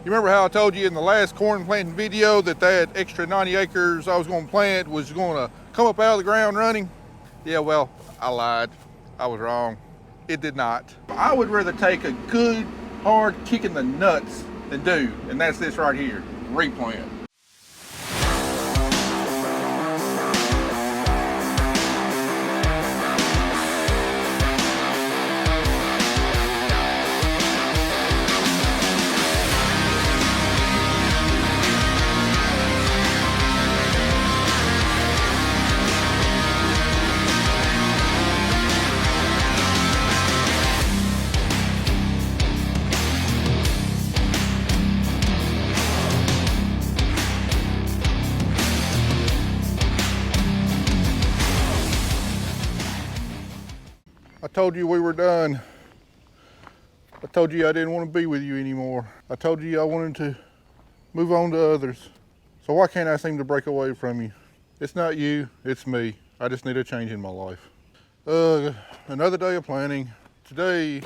You remember how I told you in the last corn planting video that that extra 90 acres I was going to plant was going to come up out of the ground running? Yeah, well, I lied. I was wrong. It did not. I would rather take a good, hard kick in the nuts than do, and that's this right here, replant. I told you we were done. I told you I didn't want to be with you anymore. I told you I wanted to move on to others. So why can't I seem to break away from you? It's not you, it's me. I just need a change in my life. Another day of planting. Today,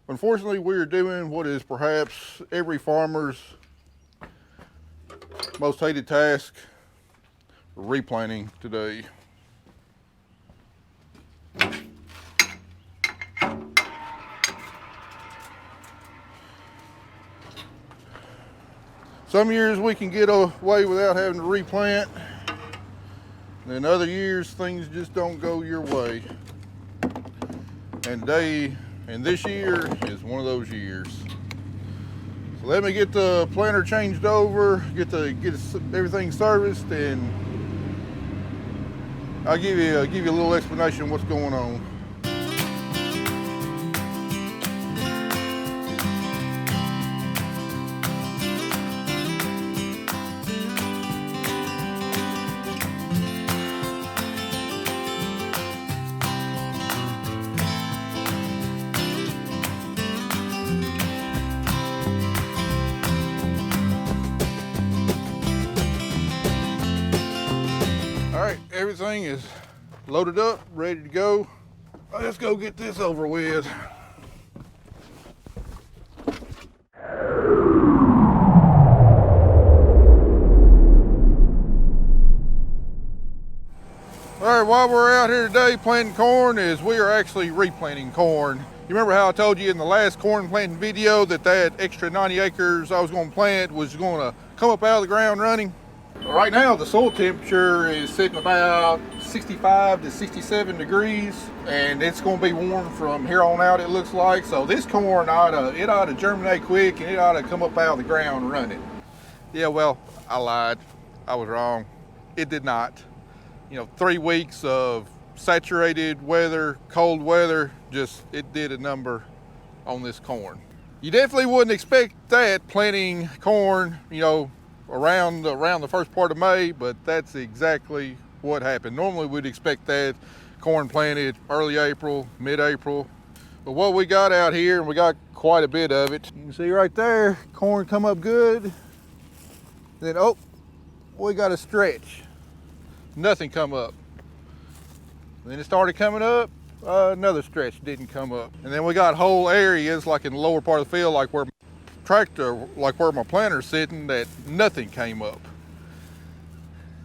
unfortunately, we're doing what is perhaps every farmer's most hated task, replanting today. Some years we can get away without having to replant. Then other years things just don't go your way. And this year is one of those years. So let me get the planter changed over, get everything serviced, and I'll give you a little explanation of what's going on. All right, everything is loaded up, ready to go. Let's go get this over with. All right, while we're out here today planting corn, we are actually replanting corn. You remember how I told you in the last corn planting video that that extra 90 acres I was going to plant was going to come up out of the ground running? Right now the soil temperature is sitting about 65 to 67 degrees, and it's going to be warm from here on out, it looks like. So this corn ought to germinate quick, and it ought to come up out of the ground running. Yeah, well, I lied. I was wrong. It did not. You know, 3 weeks of saturated weather, cold weather, it did a number on this corn. You definitely wouldn't expect that planting corn, you know, around the first part of May, but that's exactly what happened. Normally we'd expect that corn planted early April, mid-April. But what we got out here, and we got quite a bit of it. You can see right there, corn come up good. Then, oh, we got a stretch. Nothing come up. Then it started coming up, another stretch didn't come up. And then we got whole areas like in the lower part of the field, like where my planter's sitting, that nothing came up.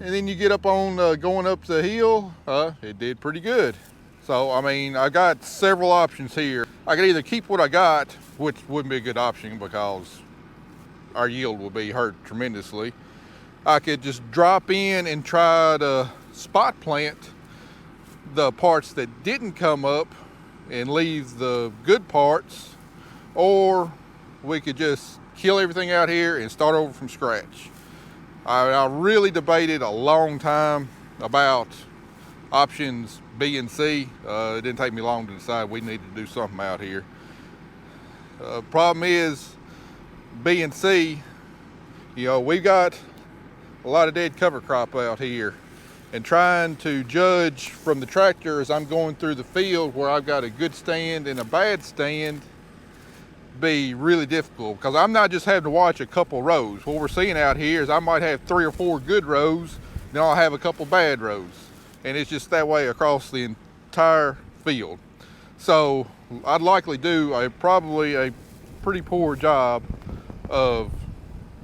And then you get up on going up the hill, it did pretty good. So I mean, I got several options here. I could either keep what I got, which wouldn't be a good option because our yield will be hurt tremendously. I could just drop in and try to spot plant the parts that didn't come up and leave the good parts, or we could just kill everything out here and start over from scratch. I really debated a long time about options B and C. It didn't take me long to decide we needed to do something out here. Problem is, B and C, you know, we've got a lot of dead cover crop out here, and trying to judge from the tractor as I'm going through the field where I've got a good stand and a bad stand be really difficult, because I'm not just having to watch a couple rows. What we're seeing out here is I might have 3 or 4 good rows, then I'll have a couple bad rows, and it's just that way across the entire field. So I'd likely do probably a pretty poor job of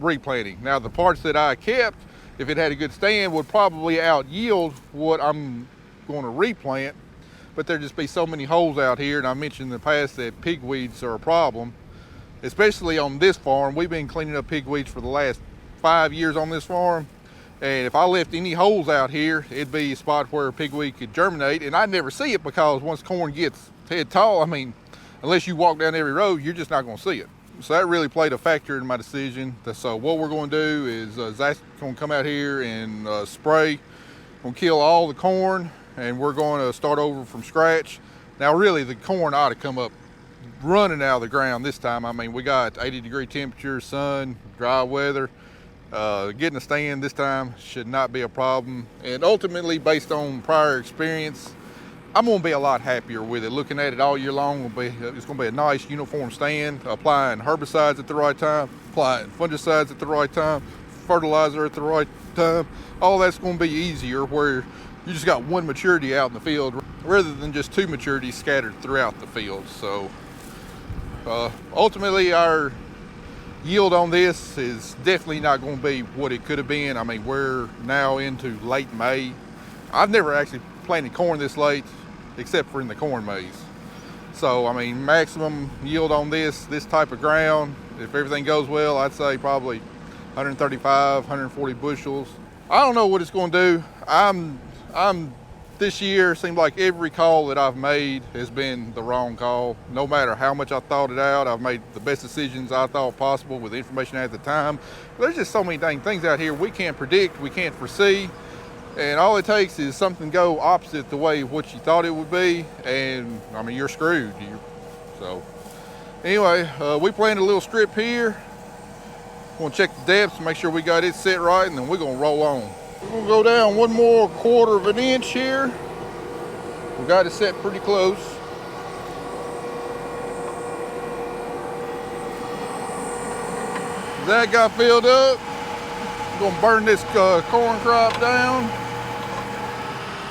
replanting. Now the parts that I kept, if it had a good stand, would probably out yield what I'm going to replant, but there'd just be so many holes out here. And I mentioned in the past that pigweeds are a problem, especially on this farm. We've been cleaning up pigweeds for the last 5 years on this farm, and if I left any holes out here, it'd be a spot where a pigweed could germinate, and I'd never see it because once corn gets head tall, I mean, unless you walk down every row, you're just not going to see it. So that really played a factor in my decision. So what we're going to do is Zach's going to come out here and spray. We're going to kill all the corn, and we're going to start over from scratch. Now really the corn ought to come up running out of the ground this time. I mean, we got 80-degree temperature, sun, dry weather. Getting a stand this time should not be a problem. And ultimately, based on prior experience, I'm going to be a lot happier with it. Looking at it all year long, it's going to be a nice uniform stand. Applying herbicides at the right time, applying fungicides at the right time, fertilizer at the right time. All that's going to be easier where you just got one maturity out in the field rather than just two maturities scattered throughout the field. So ultimately, our yield on this is definitely not going to be what it could have been. I mean, we're now into late May. I've never actually planted corn this late, except for in the corn maze. So, I mean, maximum yield on this type of ground, if everything goes well, I'd say probably 135, 140 bushels. I don't know what it's going to do. This year, seemed like every call that I've made has been the wrong call. No matter how much I thought it out, I've made the best decisions I thought possible with the information at the time. There's just so many dang things out here we can't predict, we can't foresee. And all it takes is something go opposite the way what you thought it would be, and I mean, you're screwed. So anyway, we planted a little strip here. We're gonna check the depths, make sure we got it set right, and then we're gonna roll on. We're gonna go down 1 more 1/4 of an inch here. We got it set pretty close. That got filled up. We're gonna burn this corn crop down.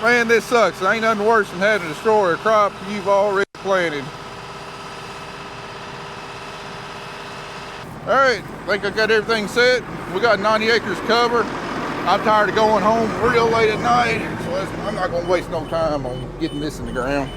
Man, this sucks. There ain't nothing worse than having to destroy a crop you've already planted. All right, I think I got everything set. We got 90 acres covered. I'm tired of going home real late at night, so I'm not gonna waste no time on getting this in the ground.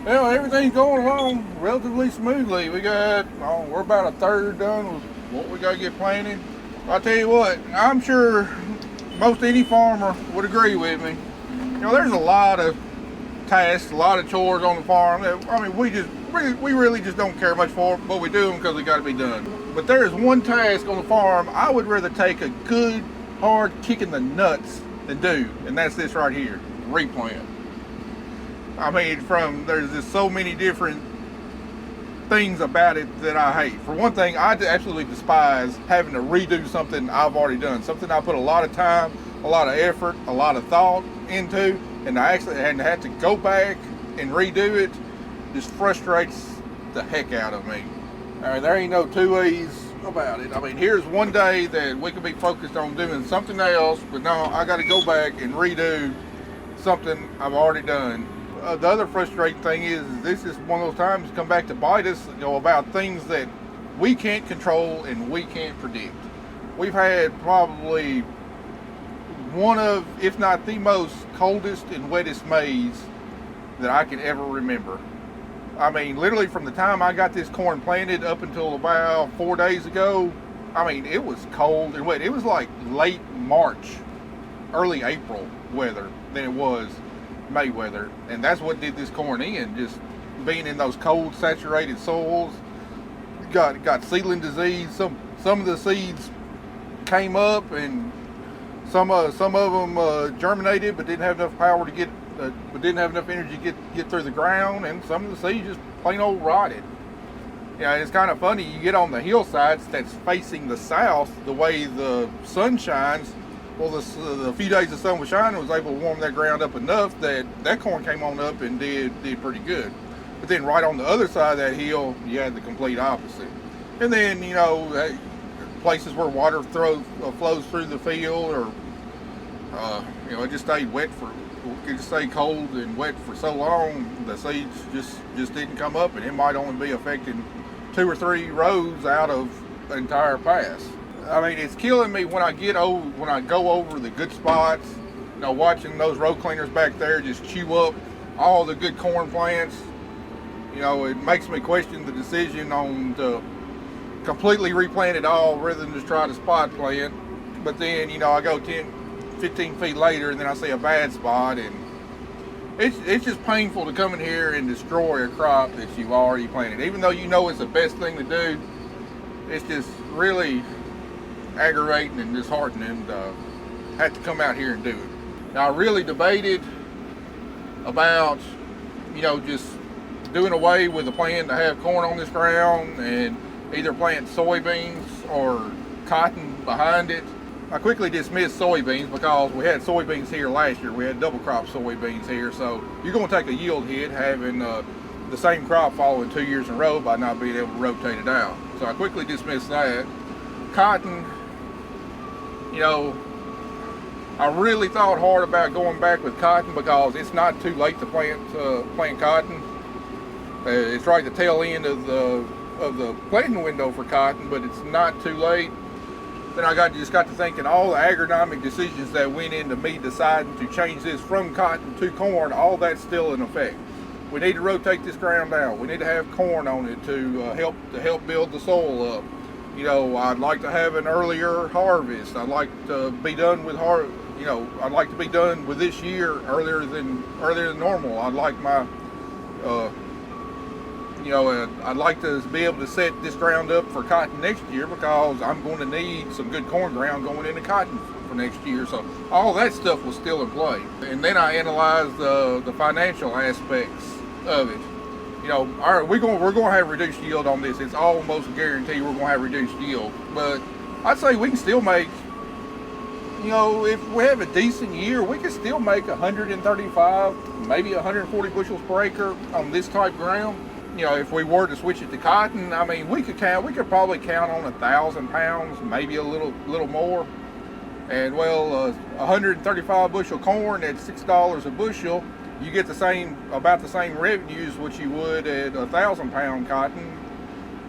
Well, everything's going along relatively smoothly. We got, we're about 1/3 done with what we got to get planted. I'll tell you what, I'm sure most any farmer would agree with me. You know, there's a lot of tasks, a lot of chores on the farm. I mean, we really just don't care much for it, but we do them because they got to be done. But there is one task on the farm I would rather take a good, hard kick in the nuts than do, and that's this right here, replant. I mean, there's just so many different things about it that I hate. For one thing, I absolutely despise having to redo something I've already done. Something I put a lot of time, a lot of effort, a lot of thought into, and I actually had to go back and redo it. Just frustrates the heck out of me. All right, there ain't no two ways about it. I mean, here's one day that we could be focused on doing something else, but no, I got to go back and redo something I've already done. The other frustrating thing is this is one of those times come back to bite us, you know, about things that we can't control and we can't predict. We've had probably one of, if not the most coldest and wettest Mays that I can ever remember. I mean, literally from the time I got this corn planted up until about 4 days ago, I mean, it was cold and wet. It was like late March, early April weather than it was May weather, and that's what did this corn in. Just being in those cold, saturated soils, got seedling disease. Some of the seeds came up, and some of them germinated, but didn't have enough power to get, but didn't have enough energy to get through the ground, and some of the seeds just plain old rotted. Yeah, it's kind of funny. You get on the hillsides that's facing the south, the way the sun shines. Well, the few days the sun was shining was able to warm that ground up enough that corn came on up and did pretty good. But then right on the other side of that hill, you had the complete opposite. And then, you know, places where water flows through the field, or you know, it just stayed wet for, it just stayed cold and wet for so long, the seeds just didn't come up, and it might only be affecting 2 or 3 rows out of the entire pass. I mean, it's killing me when I go over the good spots, you know, watching those row cleaners back there just chew up all the good corn plants. You know, it makes me question the decision on to completely replant it all rather than just try to spot plant. But then, you know, I go 10, 15 feet later and then I see a bad spot, and it's just painful to come in here and destroy a crop that you've already planted. Even though you know it's the best thing to do, it's just really aggravating and disheartening to have to come out here and do it. Now, I really debated about, you know, just doing away with the plan to have corn on this ground and either plant soybeans or cotton behind it. I quickly dismissed soybeans because we had soybeans here last year. We had double crop soybeans here, so you're going to take a yield hit having the same crop following 2 years in a row by not being able to rotate it out. So I quickly dismissed that. Cotton, you know, I really thought hard about going back with cotton because it's not too late to plant cotton. It's right at the tail end of the planting window for cotton, but it's not too late. Then I just got to thinking all the agronomic decisions that went into me deciding to change this from cotton to corn, all that's still in effect. We need to rotate this ground down. We need to have corn on it to help build the soil up. You know, I'd like to have an earlier harvest. I'd like to be done with I'd like to be done with this year earlier than normal. I'd like my I'd like to be able to set this ground up for cotton next year because I'm going to need some good corn ground going into cotton for next year. So all that stuff was still in play. And then I analyzed the financial aspects of it. You know, all right, we're going to have reduced yield on this. It's almost guaranteed we're going to have reduced yield. But I'd say we can still make, you know, if we have a decent year, we can still make 135, maybe 140 bushels per acre on this type ground. You know, if we were to switch it to cotton, I mean, we could probably count on 1,000 pounds, maybe a little more. And well, 135 bushel corn at $6 a bushel, you get about the same revenues which you would at 1,000 pound cotton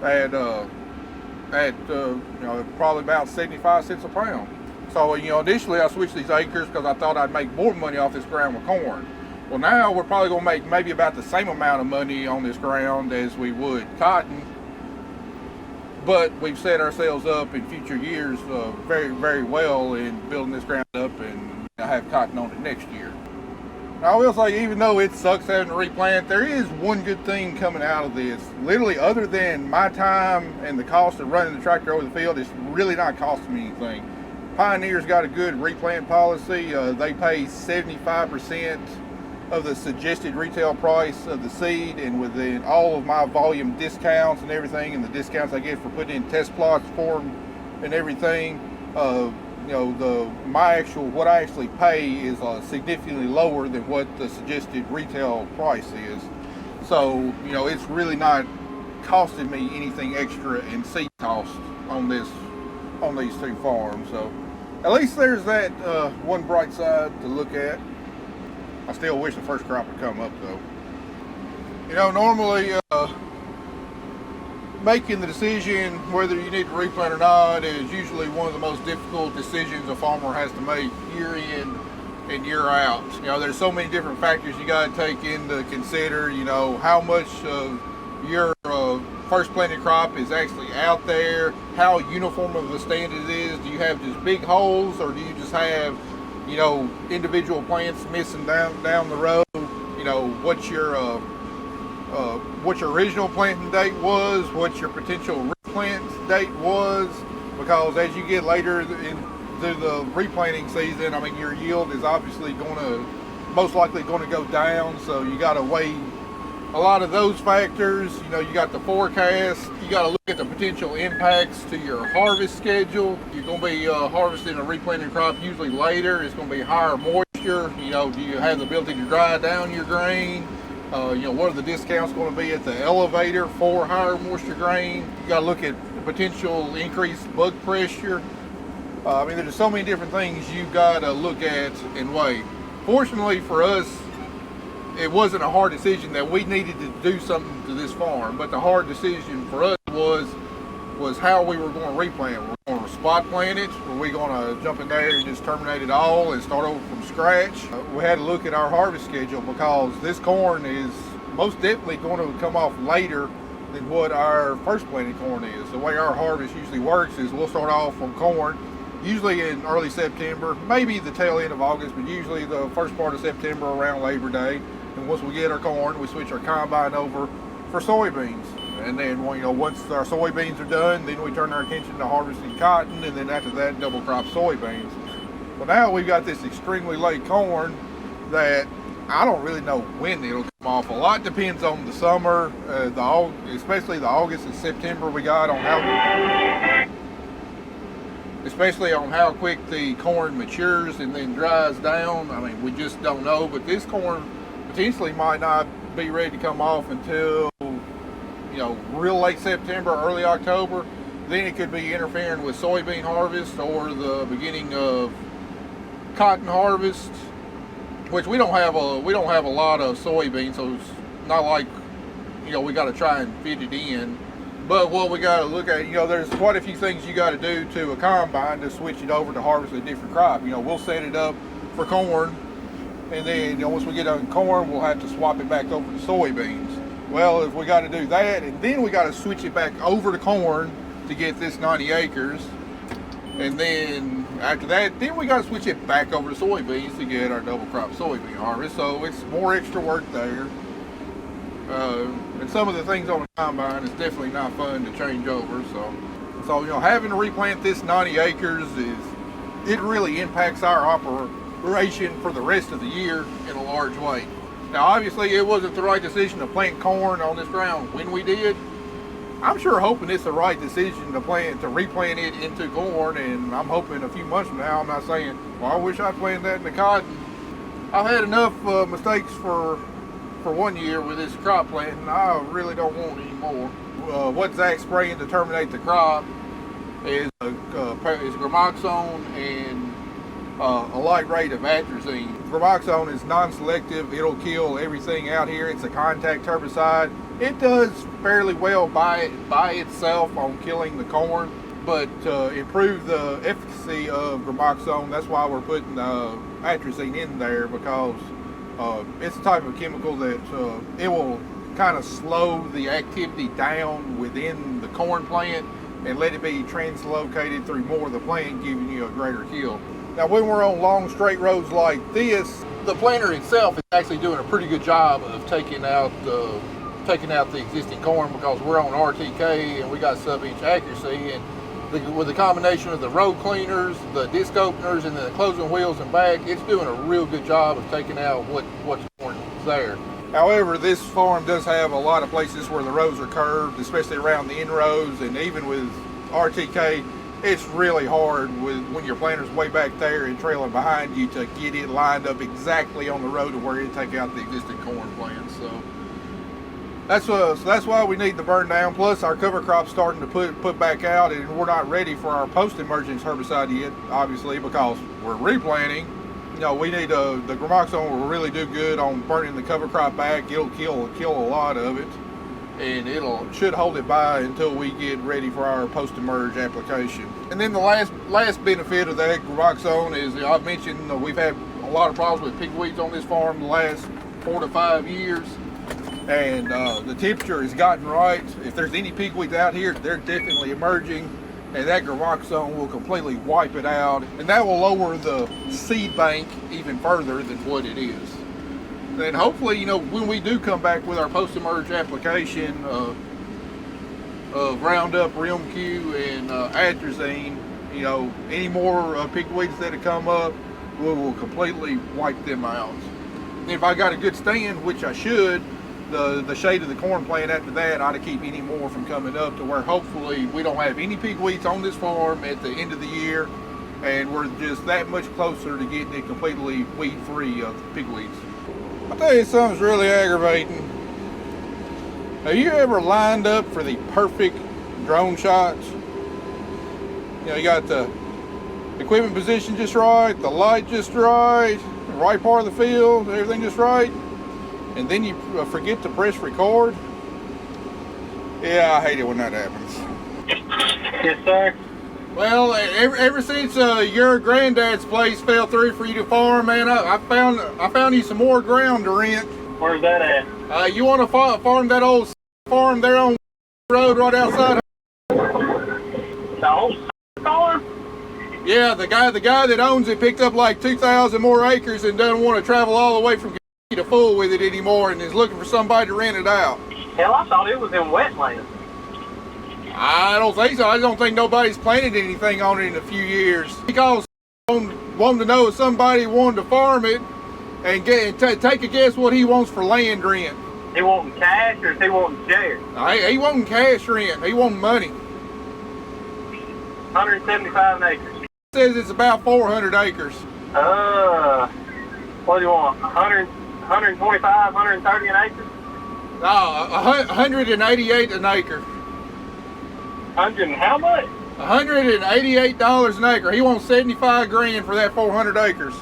at probably about 75 cents a pound. So, you know, initially I switched these acres because I thought I'd make more money off this ground with corn. Well, now we're probably going to make maybe about the same amount of money on this ground as we would cotton, but we've set ourselves up in future years very, very well in building this ground up and have cotton on it next year. Now, I will say, even though it sucks having to replant, there is one good thing coming out of this. Literally, other than my time and the cost of running the tractor over the field, it's really not costing me anything. Pioneer's got a good replant policy. They pay 75% of the suggested retail price of the seed, and within all of my volume discounts and everything, and the discounts I get for putting in test plots for them and everything, you know, what I actually pay is significantly lower than what the suggested retail price is. So, you know, it's really not costing me anything extra in seed cost on these 2 farms. So at least there's that one bright side to look at. I still wish the first crop would come up though. You know, normally making the decision whether you need to replant or not is usually one of the most difficult decisions a farmer has to make year in and year out. You know, there's so many different factors you got to take into consider. You know, how much of your first planted crop is actually out there, how uniform of a stand it is. Do you have just big holes, or do you just have, you know, individual plants missing down the road? You know, what your original planting date was, what your potential replant date was, because as you get later into the replanting season, I mean, your yield is obviously most likely going to go down. So you got to weigh a lot of those factors. You know, you got the forecast, you got to look at the potential impacts to your harvest schedule. You're going to be harvesting a replanted crop usually later. It's going to be higher moisture. You know, do you have the ability to dry down your grain? What are the discounts going to be at the elevator for higher moisture grain? You got to look at potential increased bug pressure. There's so many different things you got to look at and weigh. Fortunately for us, it wasn't a hard decision that we needed to do something to this farm, but the hard decision for us was how we were going to replant. We're going to spot plant it, or we going to jump in there and just terminate it all and start over from scratch. We had to look at our harvest schedule because this corn is most definitely going to come off later than what our first planted corn is. The way our harvest usually works is we'll start off on corn usually in early September, maybe the tail end of August, but usually the first part of September around Labor Day. And once we get our corn, we switch our combine over for soybeans. And then, once our soybeans are done, then we turn our attention to harvesting cotton, and then after that, double crop soybeans. Well, now we've got this extremely late corn that I don't really know when it'll come off. A lot depends on the summer, especially the August and September we got on how quick the corn matures and then dries down. We just don't know, but this corn potentially might not be ready to come off until real late September, early October. Then it could be interfering with soybean harvest or the beginning of cotton harvest, which we don't have a lot of soybeans, so it's not like we got to try and fit it in. But what we got to look at, there's quite a few things you got to do to a combine to switch it over to harvest a different crop. We'll set it up for corn, and then once we get on corn, we'll have to swap it back over to soybeans. Well, if we got to do that, and then we got to switch it back over to corn to get this 90 acres, and then after that, then we got to switch it back over to soybeans to get our double crop soybean harvest. So it's more extra work there. And some of the things on the combine is definitely not fun to change over. So having to replant this 90 acres it really impacts our operation for the rest of the year in a large way. Now, obviously, it wasn't the right decision to plant corn on this ground when we did. I'm sure hoping it's the right decision to replant it into corn, and I'm hoping a few months from now, I'm not saying, well, I wish I'd planted that into cotton. I've had enough mistakes for 1 year with this crop planting. I really don't want any more. What Zach's spraying to terminate the crop is gramoxone and a light rate of atrazine. Gramoxone is non-selective. It'll kill everything out here. It's a contact herbicide. It does fairly well by itself on killing the corn, but to improve the efficacy of gramoxone, that's why we're putting atrazine in there, because it's a type of chemical that it will kind of slow the activity down within the corn plant and let it be translocated through more of the plant, giving you a greater kill. Now, when we're on long straight roads like this, the planter itself is actually doing a pretty good job of taking out the existing corn, because we're on RTK and we got sub-inch accuracy, and with the combination of the road cleaners, the disc openers, and the closing wheels and back, it's doing a real good job of taking out what's corn there. However, this farm does have a lot of places where the roads are curved, especially around the inroads, and even with RTK, it's really hard when your planter's way back there and trailing behind you to get it lined up exactly on the road to where you take out the existing corn plants. So that's why we need to burn down. Plus, our cover crop's starting to put back out, and we're not ready for our post-emergence herbicide yet, obviously, because we're replanting. We need the gramoxone will really do good on burning the cover crop back. It'll kill a lot of it, and should hold it by until we get ready for our post-emerge application. And then the last benefit of that gramoxone is, I've mentioned we've had a lot of problems with pigweeds on this farm the last 4 to 5 years, and the temperature has gotten right. If there's any pigweeds out here, they're definitely emerging, and that gramoxone will completely wipe it out, and that will lower the seed bank even further than what it is. And hopefully, when we do come back with our post-emerge application of Roundup, RIM-Q, and atrazine, any more pigweeds that have come up, we will completely wipe them out. And if I got a good stand, which I should, the shade of the corn plant after that ought to keep any more from coming up, to where hopefully we don't have any pigweeds on this farm at the end of the year, and we're just that much closer to getting it completely weed-free of pigweeds. I'll tell you something's really aggravating. Have you ever lined up for the perfect drone shots? You know, you got the equipment position just right, the light just right, the right part of the field, everything just right, and then you forget to press record? Yeah, I hate it when that happens. Yes, sir. Well, ever since your granddad's place fell through for you to farm, man, I found you some more ground to rent. Where's that at? You want to farm that old farm there on the road right outside? The old farm? Yeah, the guy that owns it picked up like 2,000 more acres and doesn't want to travel all the way from to fool with it anymore, and is looking for somebody to rent it out. Hell, I thought it was in wetlands. I don't think so. I don't think nobody's planted anything on it in a few years. He calls wanting to know if somebody wanted to farm it and take a guess what he wants for land rent. He wanting cash or is he wanting shares? He wanting cash rent. He wanting money. 175 acres. He says it's about 400 acres. What do you want? 125, 130 an acre? No, 188 an acre. 100 and how much? $188 an acre. He wants 75 grand for that 400 acres.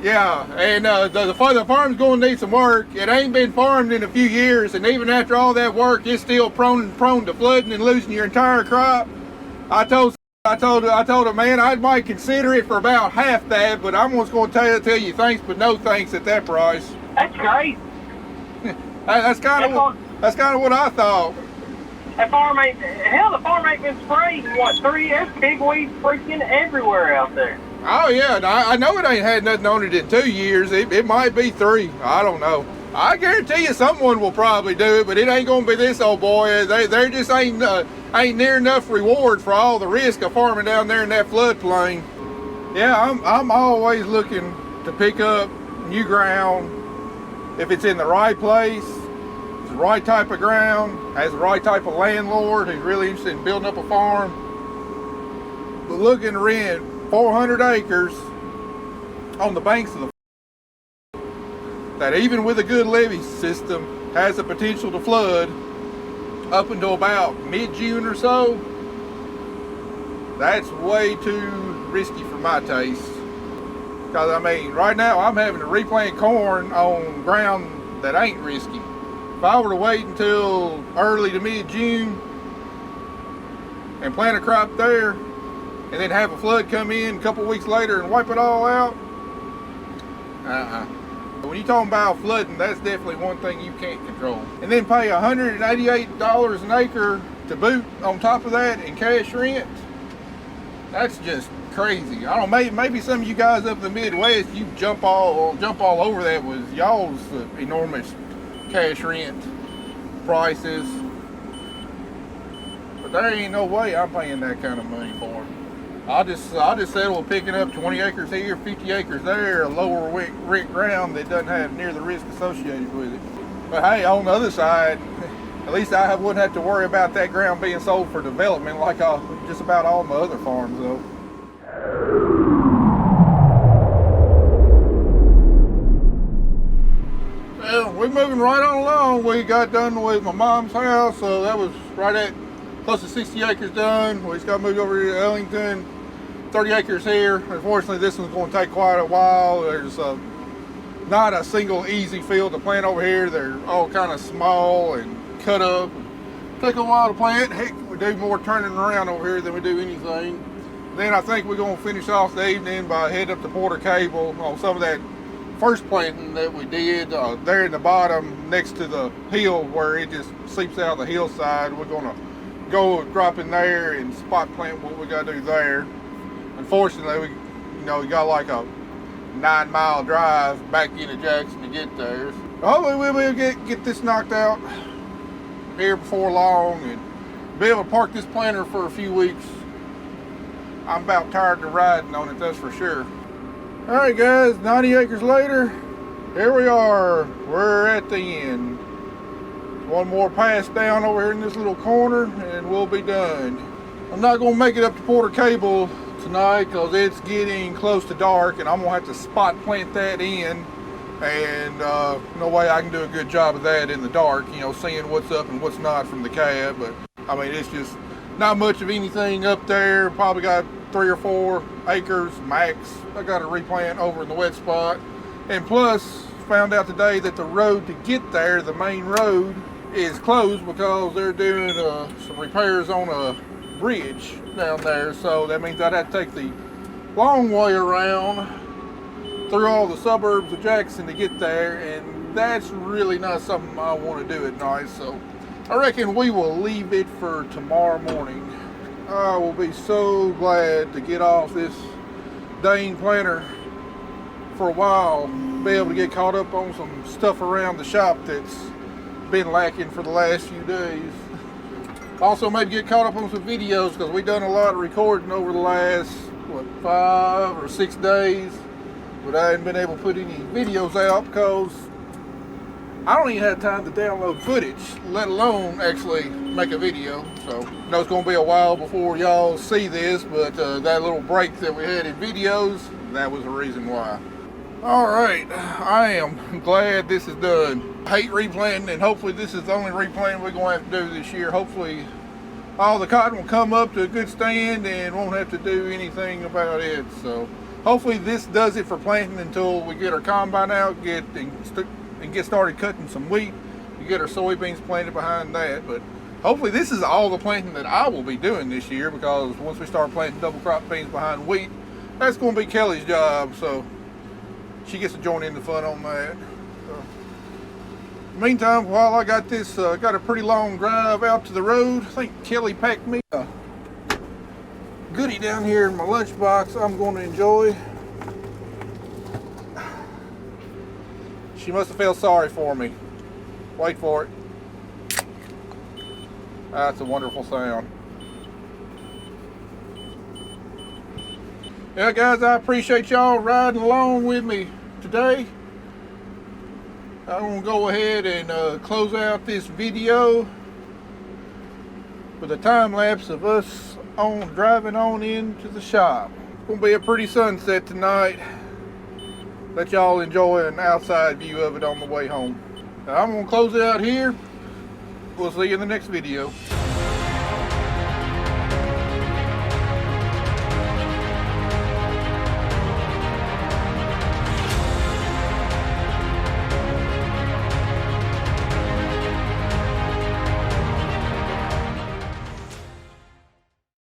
Yeah, and the farm's going to need some work. It ain't been farmed in a few years, and even after all that work, it's still prone to flooding and losing your entire crop. I told him, man, I might consider it for about half that, but I'm just going to tell you thanks, but no thanks at that price. That's great. That's kind of what I thought. That farm ain't, hell, the farm ain't been sprayed in what, 3 years? Big weeds freaking everywhere out there. Oh yeah, I know it ain't had nothing on it in 2 years. It might be 3. I don't know. I guarantee you someone will probably do it, but it ain't gonna be this old boy. There just ain't near enough reward for all the risk of farming down there in that floodplain. Yeah, I'm always looking to pick up new ground if it's in the right place, it's the right type of ground, has the right type of landlord who's really interested in building up a farm. But looking to rent 400 acres on the banks of the that even with a good levee system has the potential to flood up until about mid-June or so. That's way too risky for my taste. Because I mean, right now I'm having to replant corn on ground that ain't risky. If I were to wait until early to mid-June and plant a crop there and then have a flood come in a couple weeks later and wipe it all out, When you're talking about flooding, that's definitely one thing you can't control. And then pay $188 an acre to boot on top of that in cash rent. That's just crazy. I don't know, maybe some of you guys up in the Midwest, you jump all over that with y'all's enormous cash rent prices. But there ain't no way I'm paying that kind of money for it. I'll just settle with picking up 20 acres here, 50 acres there, a lower rent ground that doesn't have near the risk associated with it. But hey, on the other side, at least I wouldn't have to worry about that ground being sold for development like just about all my other farms though. Well, we're moving right on along. We got done with my mom's house, so that was right at close to 60 acres done. We just got moved over to Ellington. 30 acres here. Unfortunately, this one's going to take quite a while. There's not a single easy field to plant over here. They're all kind of small and cut up. Take a while to plant. Heck, we do more turning around over here than we do anything. Then I think we're going to finish off the evening by heading up to Porter Cable on some of that first planting that we did there in the bottom next to the hill where it just seeps out the hillside. We're going to go drop in there and spot plant what we got to do there. Unfortunately, we got like a 9-mile drive back into Jackson to get there. Hopefully we'll get this knocked out here before long and be able to park this planter for a few weeks. I'm about tired of riding on it, that's for sure. All right guys, 90 acres later, here we are. We're at the end. One more pass down over here in this little corner and we'll be done. I'm not gonna make it up to Porter Cable tonight because it's getting close to dark and I'm gonna have to spot plant that in, and no way I can do a good job of that in the dark, you know, seeing what's up and what's not from the cab. But I mean, it's just not much of anything up there. Probably got 3 or 4 acres max I got to replant over in the wet spot. And plus, found out today that the road to get there, the main road, is closed because they're doing some repairs on a bridge down there. So that means I'd have to take the long way around through all the suburbs of Jackson to get there, and that's really not something I want to do at night. So I reckon we will leave it for tomorrow morning. I will be so glad to get off this dang planter for a while, be able to get caught up on some stuff around the shop that's been lacking for the last few days. Also maybe get caught up on some videos because we've done a lot of recording over the last, what, 5 or 6 days, but I haven't been able to put any videos out because I don't even have time to download footage, let alone actually make a video. So I know it's going to be a while before y'all see this, but that little break that we had in videos, that was the reason why. Alright, I am glad this is done. I hate replanting, and hopefully this is the only replanting we're going to have to do this year. Hopefully all the cotton will come up to a good stand and won't have to do anything about it. So hopefully this does it for planting until we get our combine out, and get started cutting some wheat, and get our soybeans planted behind that. But hopefully this is all the planting that I will be doing this year, because once we start planting double crop beans behind wheat, that's going to be Kelly's job, so she gets to join in the fun on that. Meantime, while I got this, got a pretty long drive out to the road, I think Kelly packed me a goodie down here in my lunchbox I'm going to enjoy. She must have felt sorry for me. Wait for it. That's a wonderful sound. Yeah, guys, I appreciate y'all riding along with me today. I'm going to go ahead and close out this video with a time lapse of us driving on into the shop. It's going to be a pretty sunset tonight. Let y'all enjoy an outside view of it on the way home. Now, I'm going to close it out here. We'll see you in the next video.